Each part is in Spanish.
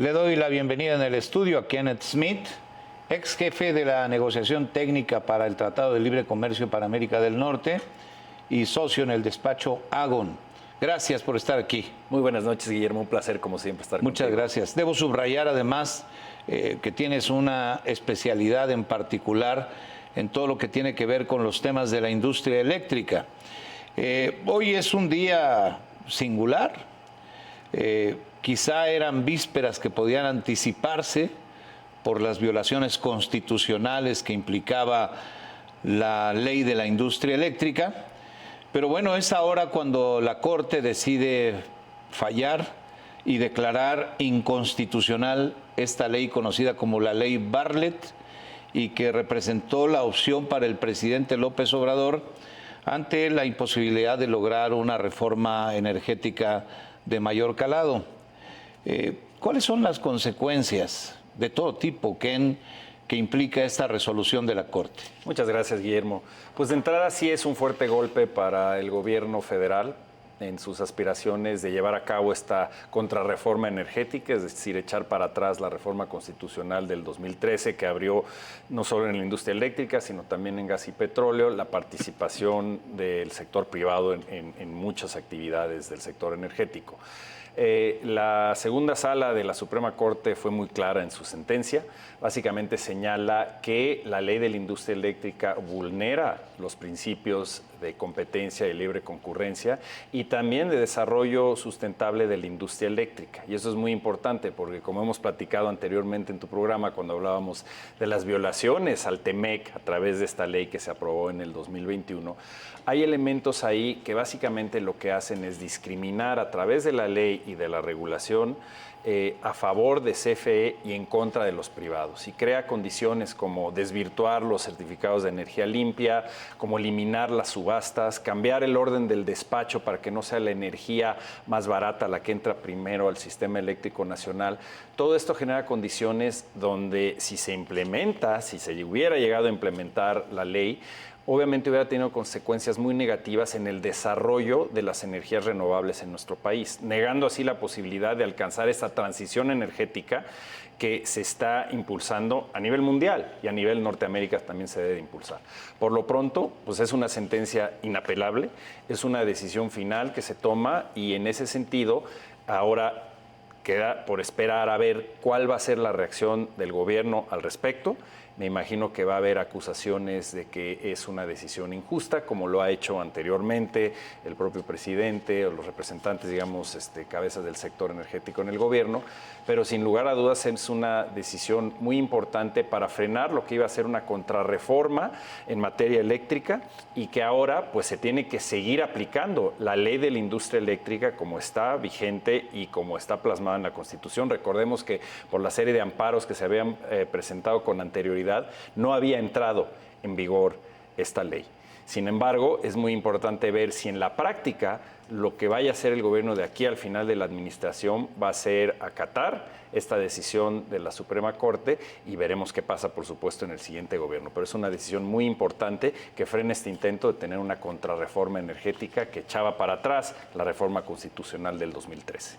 Le doy la bienvenida en el estudio a Kenneth Smith, ex jefe de la negociación técnica para el Tratado de Libre Comercio para América del Norte y socio en el despacho Agon. Gracias por estar aquí. Muy buenas noches, Guillermo. Un placer, como siempre, estar Muchas contigo. gracias. Debo subrayar, además, que tienes una especialidad en particular en todo lo que tiene que ver con los temas de la industria eléctrica. Hoy es un día singular. Quizá eran vísperas que podían anticiparse por las violaciones constitucionales que implicaba la ley de la industria eléctrica. Pero bueno, es ahora cuando la Corte decide fallar y declarar inconstitucional esta ley conocida como la Ley Bartlett y que representó la opción para el presidente López Obrador ante la imposibilidad de lograr una reforma energética de mayor calado. ¿Cuáles son las consecuencias de todo tipo, Ken, que implica esta resolución de la Corte? Muchas gracias, Guillermo. Pues de entrada sí es un fuerte golpe para el gobierno federal en sus aspiraciones de llevar a cabo esta contrarreforma energética, es decir, echar para atrás la reforma constitucional del 2013 que abrió no solo en la industria eléctrica, sino también en gas y petróleo, la participación del sector privado en muchas actividades del sector energético. La segunda sala de la Suprema Corte fue muy clara en su sentencia. Básicamente señala que la ley de la industria eléctrica vulnera los principios de competencia y libre concurrencia y también de desarrollo sustentable de la industria eléctrica. Y eso es muy importante porque, como hemos platicado anteriormente en tu programa, cuando hablábamos de las violaciones al TEMEC a través de esta ley que se aprobó en el 2021, hay elementos ahí que básicamente lo que hacen es discriminar a través de la ley y de la regulación a favor de CFE y en contra de los privados, y crea condiciones como desvirtuar los certificados de energía limpia, como eliminar las subastas, cambiar el orden del despacho para que no sea la energía más barata la que entra primero al sistema eléctrico nacional. Todo esto genera condiciones donde si se implementa, si se hubiera llegado a implementar la ley, obviamente hubiera tenido consecuencias muy negativas en el desarrollo de las energías renovables en nuestro país, negando así la posibilidad de alcanzar esta transición energética que se está impulsando a nivel mundial y a nivel Norteamérica también se debe impulsar. Por lo pronto, pues es una sentencia inapelable, es una decisión final que se toma y en ese sentido ahora queda por esperar a ver cuál va a ser la reacción del gobierno al respecto. Me imagino que va a haber acusaciones de que es una decisión injusta, como lo ha hecho anteriormente el propio presidente o los representantes, digamos, cabezas del sector energético en el gobierno, pero sin lugar a dudas es una decisión muy importante para frenar lo que iba a ser una contrarreforma en materia eléctrica y que ahora pues se tiene que seguir aplicando la ley de la industria eléctrica como está vigente y como está plasmada en la Constitución. Recordemos que por la serie de amparos que se habían presentado con anterioridad, no había entrado en vigor esta ley. Sin embargo, es muy importante ver si en la práctica lo que vaya a hacer el gobierno de aquí al final de la administración va a ser acatar esta decisión de la Suprema Corte y veremos qué pasa, por supuesto, en el siguiente gobierno. Pero es una decisión muy importante que frena este intento de tener una contrarreforma energética que echaba para atrás la reforma constitucional del 2013.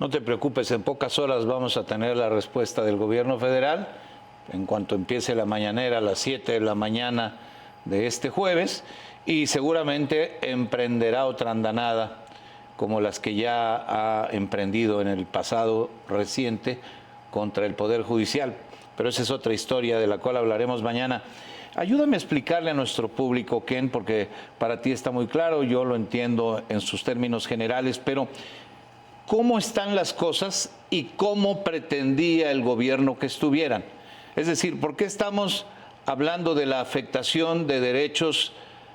No te preocupes, en pocas horas vamos a tener la respuesta del gobierno federal en cuanto empiece la mañanera a las 7 de la mañana de este jueves, y seguramente emprenderá otra andanada como las que ya ha emprendido en el pasado reciente contra el Poder Judicial. Pero esa es otra historia de la cual hablaremos mañana. Ayúdame a explicarle a nuestro público, Ken, porque para ti está muy claro, yo lo entiendo en sus términos generales, pero ¿cómo están las cosas y cómo pretendía el gobierno que estuvieran? Es decir, ¿por qué estamos hablando de la afectación de derechos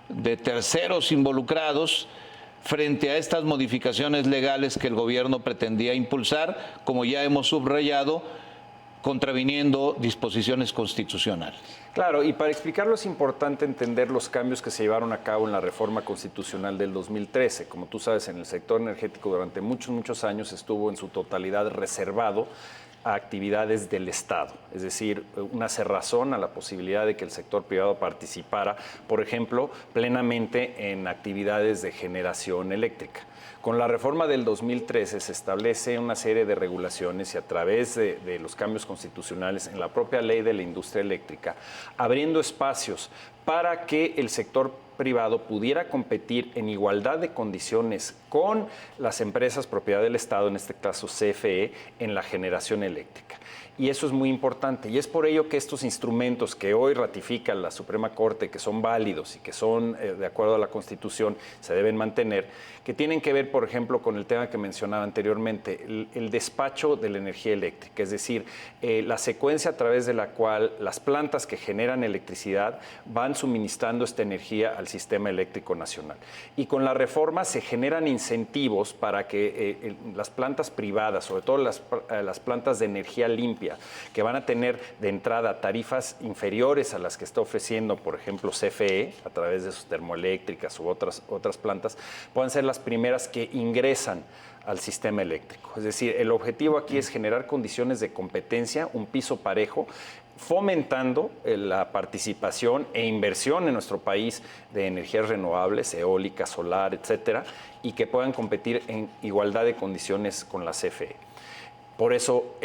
de terceros involucrados frente a estas modificaciones legales que el gobierno pretendía impulsar, como ya hemos subrayado, contraviniendo disposiciones constitucionales? Claro, y para explicarlo es importante entender los cambios que se llevaron a cabo en la reforma constitucional del 2013. Como tú sabes, en el sector energético durante muchos años estuvo en su totalidad reservado a actividades del Estado, es decir, una cerrazón a la posibilidad de que el sector privado participara, por ejemplo, plenamente en actividades de generación eléctrica. Con la reforma del 2013 se establece una serie de regulaciones y a través de los cambios constitucionales en la propia ley de la industria eléctrica, abriendo espacios para que el sector privado pudiera competir en igualdad de condiciones con las empresas propiedad del Estado, en este caso CFE, en la generación eléctrica. Y eso es muy importante. Y es por ello que estos instrumentos que hoy ratifica la Suprema Corte, que son válidos y que son de acuerdo a la Constitución, se deben mantener, que tienen que ver, por ejemplo, con el tema que mencionaba anteriormente, el despacho de la energía eléctrica, es decir, la secuencia a través de la cual las plantas que generan electricidad van suministrando esta energía al sistema eléctrico nacional. Y con la reforma se generan incentivos para que las plantas privadas, sobre todo las plantas de energía limpia, que van a tener de entrada tarifas inferiores a las que está ofreciendo, por ejemplo, CFE, a través de sus termoeléctricas u otras plantas, puedan ser las primeras que ingresan al sistema eléctrico. Es decir, el objetivo aquí es generar condiciones de competencia, un piso parejo, fomentando la participación e inversión en nuestro país de energías renovables, eólica, solar, etcétera, y que puedan competir en igualdad de condiciones con la CFE. Por eso,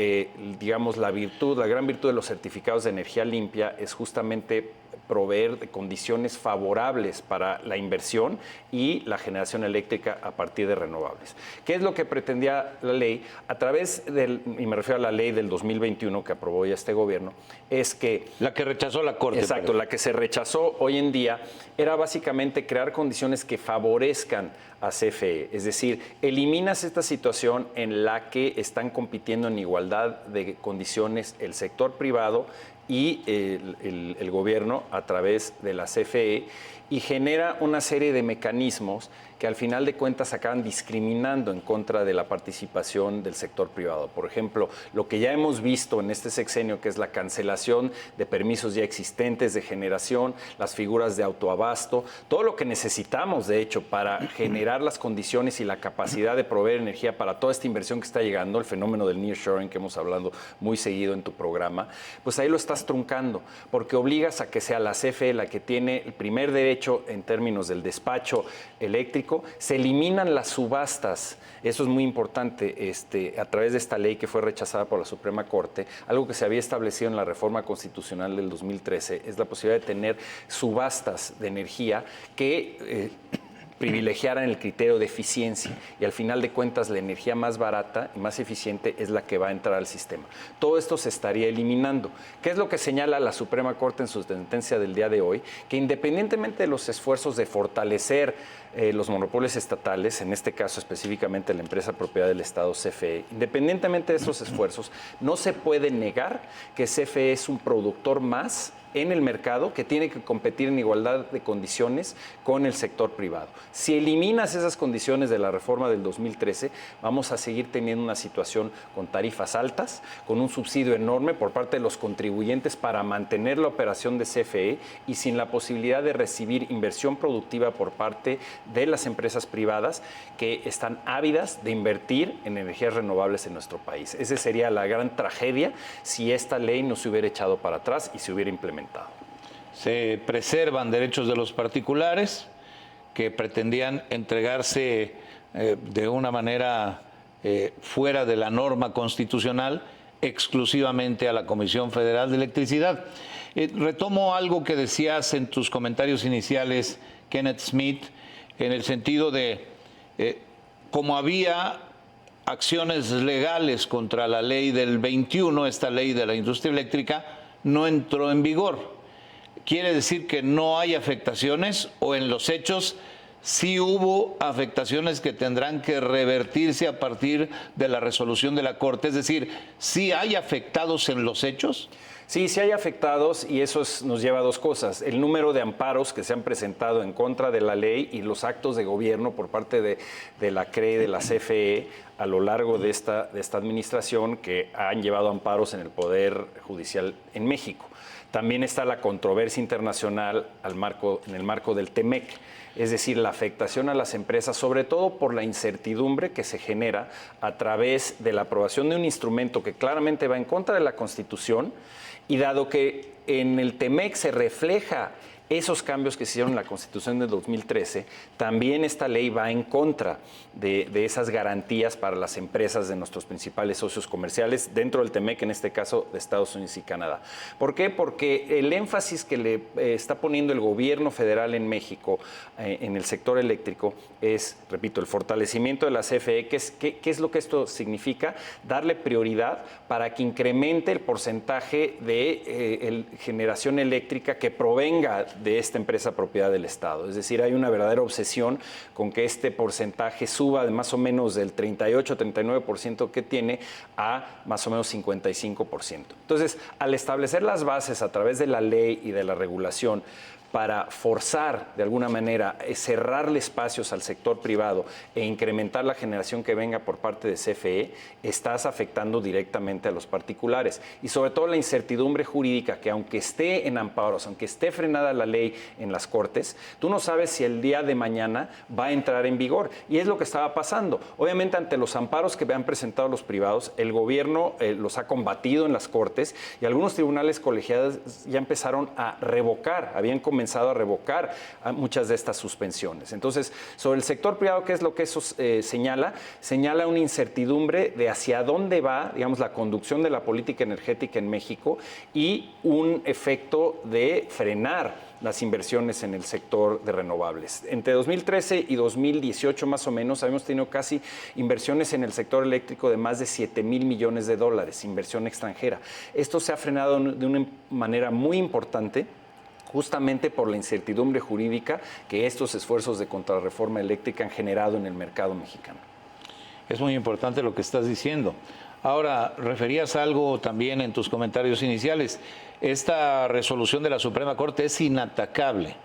digamos, la gran virtud de los certificados de energía limpia es justamente proveer de condiciones favorables para la inversión y la generación eléctrica a partir de renovables. ¿Qué es lo que pretendía la ley? A través y me refiero a la ley del 2021 que aprobó ya este gobierno, es que... La que rechazó la Corte. Exacto, la que se rechazó hoy en día era básicamente crear condiciones que favorezcan a CFE, es decir, eliminas esta situación en la que están compitiendo en igualdad de condiciones el sector privado y el gobierno a través de la CFE y genera una serie de mecanismos que al final de cuentas acaban discriminando en contra de la participación del sector privado. Por ejemplo, lo que ya hemos visto en este sexenio, que es la cancelación de permisos ya existentes de generación, las figuras de autoabasto, todo lo que necesitamos, de hecho, para generar las condiciones y la capacidad de proveer energía para toda esta inversión que está llegando, el fenómeno del nearshoring que hemos hablado muy seguido en tu programa, pues ahí lo estás truncando, porque obligas a que sea la CFE la que tiene el primer derecho en términos del despacho eléctrico. Se eliminan las subastas, eso es muy importante, a través de esta ley que fue rechazada por la Suprema Corte, algo que se había establecido en la reforma constitucional del 2013, es la posibilidad de tener subastas de energía que privilegiaran el criterio de eficiencia y al final de cuentas la energía más barata y más eficiente es la que va a entrar al sistema. Todo esto se estaría eliminando. ¿Qué es lo que señala la Suprema Corte en su sentencia del día de hoy? Que independientemente de los esfuerzos de fortalecer los monopolios estatales, en este caso específicamente la empresa propiedad del Estado CFE, independientemente de esos esfuerzos, no se puede negar que CFE es un productor más en el mercado que tiene que competir en igualdad de condiciones con el sector privado. Si eliminas esas condiciones de la reforma del 2013, vamos a seguir teniendo una situación con tarifas altas, con un subsidio enorme por parte de los contribuyentes para mantener la operación de CFE y sin la posibilidad de recibir inversión productiva por parte de las empresas privadas que están ávidas de invertir en energías renovables en nuestro país. Esa sería la gran tragedia si esta ley no se hubiera echado para atrás y se hubiera implementado. Se preservan derechos de los particulares que pretendían entregarse de una manera fuera de la norma constitucional exclusivamente a la Comisión Federal de Electricidad. Retomo algo que decías en tus comentarios iniciales, Kenneth Smith, en el sentido de como había acciones legales contra la ley del 21, esta ley de la industria eléctrica, no entró en vigor. ¿Quiere decir que no hay afectaciones o en los hechos sí hubo afectaciones que tendrán que revertirse a partir de la resolución de la Corte? Es decir, ¿sí hay afectados en los hechos? Sí, sí hay afectados y eso nos lleva a dos cosas. El número de amparos que se han presentado en contra de la ley y los actos de gobierno por parte de la CRE, de la CFE, a lo largo de esta administración que han llevado amparos en el Poder Judicial en México. También está la controversia internacional en el marco del TEMEC, es decir, la afectación a las empresas, sobre todo por la incertidumbre que se genera a través de la aprobación de un instrumento que claramente va en contra de la Constitución, y dado que en el TEMEC se refleja esos cambios que se hicieron en la Constitución de 2013, también esta ley va en contra de esas garantías para las empresas de nuestros principales socios comerciales, dentro del TEMEC, en este caso de Estados Unidos y Canadá. ¿Por qué? Porque el énfasis que le está poniendo el gobierno federal en México en el sector eléctrico es, repito, el fortalecimiento de la CFE. ¿Qué es lo que esto significa? Darle prioridad para que incremente el porcentaje de generación eléctrica que provenga de esta empresa propiedad del Estado. Es decir, hay una verdadera obsesión con que este porcentaje suba de más o menos del 38-39% que tiene a más o menos 55%. Entonces, al establecer las bases a través de la ley y de la regulación para forzar, de alguna manera, cerrarle espacios al sector privado e incrementar la generación que venga por parte de CFE, estás afectando directamente a los particulares. Y sobre todo la incertidumbre jurídica, que aunque esté en amparos, aunque esté frenada la ley en las Cortes, tú no sabes si el día de mañana va a entrar en vigor. Y es lo que estaba pasando. Obviamente, ante los amparos que han presentado los privados, el gobierno los ha combatido en las Cortes y algunos tribunales colegiados ya empezaron a revocar, habían comenzado a revocar muchas de estas suspensiones. Entonces, sobre el sector privado, ¿qué es lo que eso señala? Señala una incertidumbre de hacia dónde va, digamos, la conducción de la política energética en México y un efecto de frenar las inversiones en el sector de renovables. Entre 2013 y 2018 más o menos habíamos tenido casi inversiones en el sector eléctrico de más de 7,000 millones de dólares, inversión extranjera. Esto se ha frenado de una manera muy importante, justamente por la incertidumbre jurídica que estos esfuerzos de contrarreforma eléctrica han generado en el mercado mexicano. Es muy importante lo que estás diciendo. Ahora, referías algo también en tus comentarios iniciales. Esta resolución de la Suprema Corte es inatacable.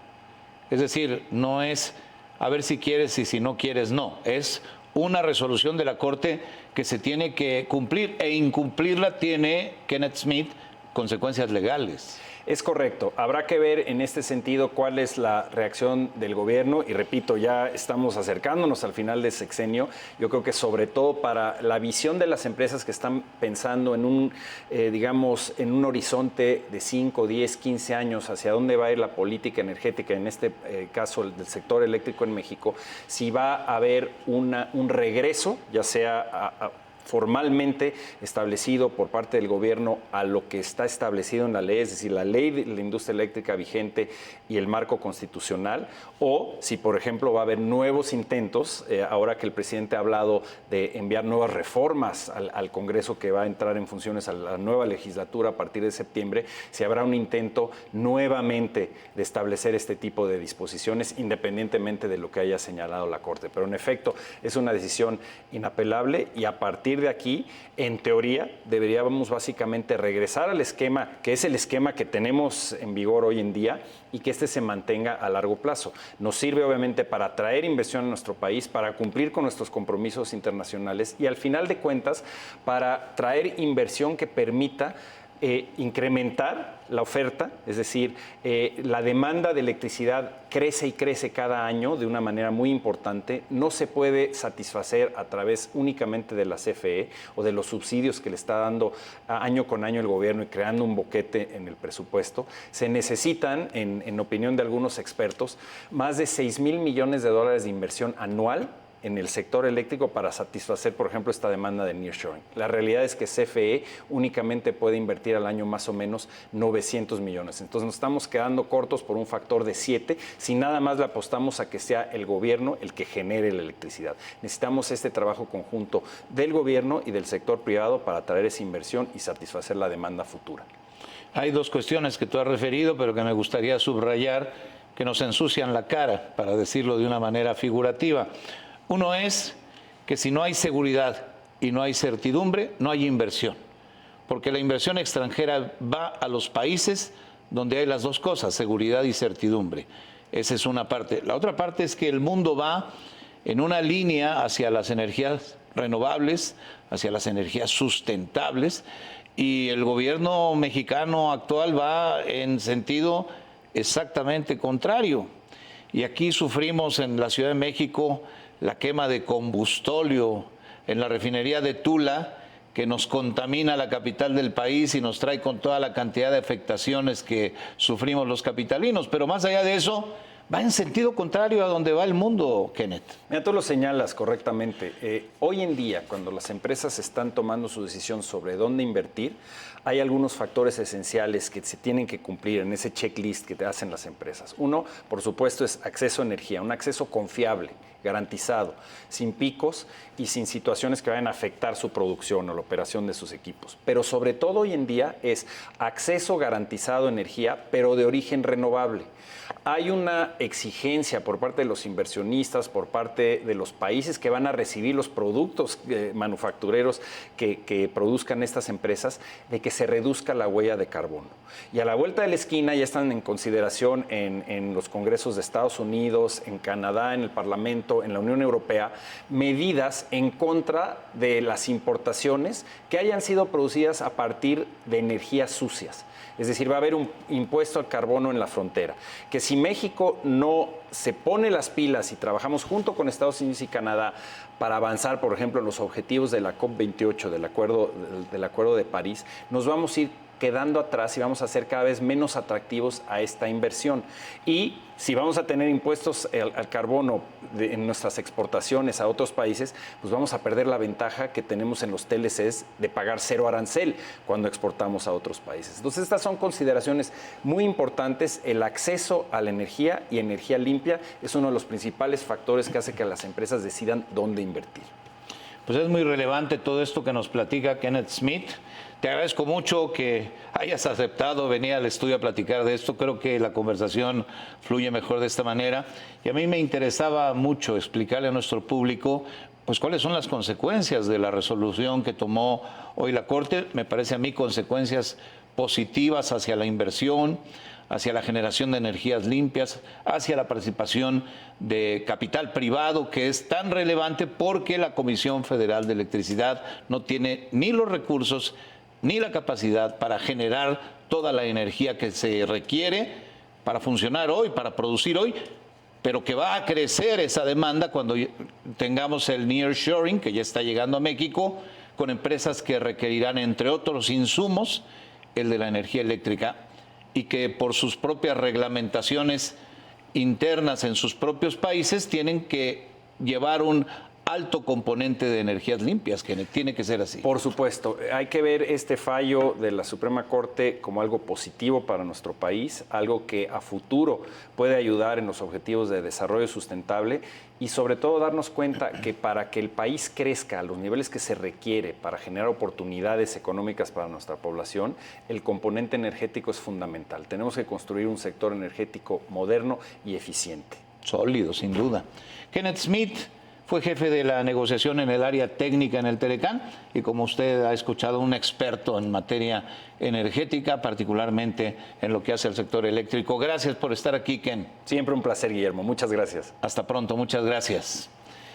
Es decir, no es a ver si quieres y si no quieres, no. Es una resolución de la Corte que se tiene que cumplir, e incumplirla tiene, Kenneth Smith, consecuencias legales. Es correcto. Habrá que ver en este sentido cuál es la reacción del gobierno y repito, ya estamos acercándonos al final del sexenio. Yo creo que sobre todo para la visión de las empresas que están pensando en un, digamos, en un horizonte de 5, 10, 15 años hacia dónde va a ir la política energética, en este caso del sector eléctrico en México, si va a haber un regreso, ya sea formalmente establecido por parte del gobierno a lo que está establecido en la ley, es decir, la ley de la industria eléctrica vigente y el marco constitucional, o si, por ejemplo, va a haber nuevos intentos, ahora que el presidente ha hablado de enviar nuevas reformas al Congreso que va a entrar en funciones a la nueva legislatura a partir de septiembre, si habrá un intento nuevamente de establecer este tipo de disposiciones, independientemente de lo que haya señalado la Corte. Pero en efecto, es una decisión inapelable y a partir de aquí, en teoría, deberíamos básicamente regresar al esquema, que es el esquema que tenemos en vigor hoy en día, y que este se mantenga a largo plazo. Nos sirve obviamente para atraer inversión a nuestro país, para cumplir con nuestros compromisos internacionales y al final de cuentas para traer inversión que permita incrementar la oferta, es decir, la demanda de electricidad crece y crece cada año de una manera muy importante. No se puede satisfacer a través únicamente de la CFE o de los subsidios que le está dando año con año el gobierno y creando un boquete en el presupuesto. Se necesitan, en opinión de algunos expertos, más de 6,000 millones de dólares de inversión anual en el sector eléctrico para satisfacer, por ejemplo, esta demanda de nearshoring. La realidad es que CFE únicamente puede invertir al año más o menos 900 millones. Entonces nos estamos quedando cortos por un factor de 7 si nada más le apostamos a que sea el gobierno el que genere la electricidad. Necesitamos este trabajo conjunto del gobierno y del sector privado para atraer esa inversión y satisfacer la demanda futura. Hay dos cuestiones que tú has referido, pero que me gustaría subrayar, que nos ensucian la cara, para decirlo de una manera figurativa. Uno es que si no hay seguridad y no hay certidumbre, no hay inversión. porque la inversión extranjera va a los países donde hay las dos cosas, seguridad y certidumbre. Esa es una parte. La otra parte es que el mundo va en una línea hacia las energías renovables, hacia las energías sustentables, y el gobierno mexicano actual va en sentido exactamente contrario. Y aquí sufrimos en la Ciudad de México la quema de combustóleo en la refinería de Tula, que nos contamina la capital del país y nos trae con toda la cantidad de afectaciones que sufrimos los capitalinos. Pero más allá de eso, va en sentido contrario a donde va el mundo, Kenneth. Mira, tú lo señalas correctamente. Hoy en día, cuando las empresas están tomando su decisión sobre dónde invertir, hay algunos factores esenciales que se tienen que cumplir en ese checklist que te hacen las empresas. Uno, por supuesto, es acceso a energía, un acceso confiable, garantizado, sin picos y sin situaciones que vayan a afectar su producción o la operación de sus equipos. Pero sobre todo hoy en día es acceso garantizado a energía, pero de origen renovable. Hay una exigencia por parte de los inversionistas, por parte de los países que van a recibir los productos manufactureros que produzcan estas empresas, de que se reduzca la huella de carbono. Y a la vuelta de la esquina ya están en consideración en los congresos de Estados Unidos, en Canadá, en el Parlamento, en la Unión Europea, medidas en contra de las importaciones que hayan sido producidas a partir de energías sucias. Es decir, va a haber un impuesto al carbono en la frontera, que si México no se pone las pilas y trabajamos junto con Estados Unidos y Canadá para avanzar, por ejemplo, en los objetivos de la COP28, del Acuerdo de París, nos vamos a ir quedando atrás y vamos a ser cada vez menos atractivos a esta inversión. Y si vamos a tener impuestos al carbono en nuestras exportaciones a otros países, pues vamos a perder la ventaja que tenemos en los TLCs de pagar cero arancel cuando exportamos a otros países. Entonces, estas son consideraciones muy importantes. El acceso a la energía y energía limpia es uno de los principales factores que hace que las empresas decidan dónde invertir. Pues es muy relevante todo esto que nos platica Kenneth Smith. Te agradezco mucho que hayas aceptado venir al estudio a platicar de esto. Creo que la conversación fluye mejor de esta manera. Y a mí me interesaba mucho explicarle a nuestro público pues cuáles son las consecuencias de la resolución que tomó hoy la Corte. Me parece a mí consecuencias positivas hacia la inversión, hacia la generación de energías limpias, hacia la participación de capital privado, que es tan relevante porque la Comisión Federal de Electricidad no tiene ni los recursos ni la capacidad para generar toda la energía que se requiere para funcionar hoy, para producir hoy, pero que va a crecer esa demanda cuando tengamos el nearshoring, que ya está llegando a México, con empresas que requerirán, entre otros insumos, el de la energía eléctrica, y que por sus propias reglamentaciones internas en sus propios países tienen que llevar un alto componente de energías limpias, que tiene que ser así. Por supuesto, hay que ver este fallo de la Suprema Corte como algo positivo para nuestro país, algo que a futuro puede ayudar en los objetivos de desarrollo sustentable y sobre todo darnos cuenta que para que el país crezca a los niveles que se requiere para generar oportunidades económicas para nuestra población, el componente energético es fundamental. Tenemos que construir un sector energético moderno y eficiente. Sólido, sin duda. Kenneth Smith fue jefe de la negociación en el área técnica en el Telecán y, como usted ha escuchado, un experto en materia energética, particularmente en lo que hace al sector eléctrico. Gracias por estar aquí, Ken. Siempre un placer, Guillermo. Muchas gracias. Hasta pronto. Muchas gracias.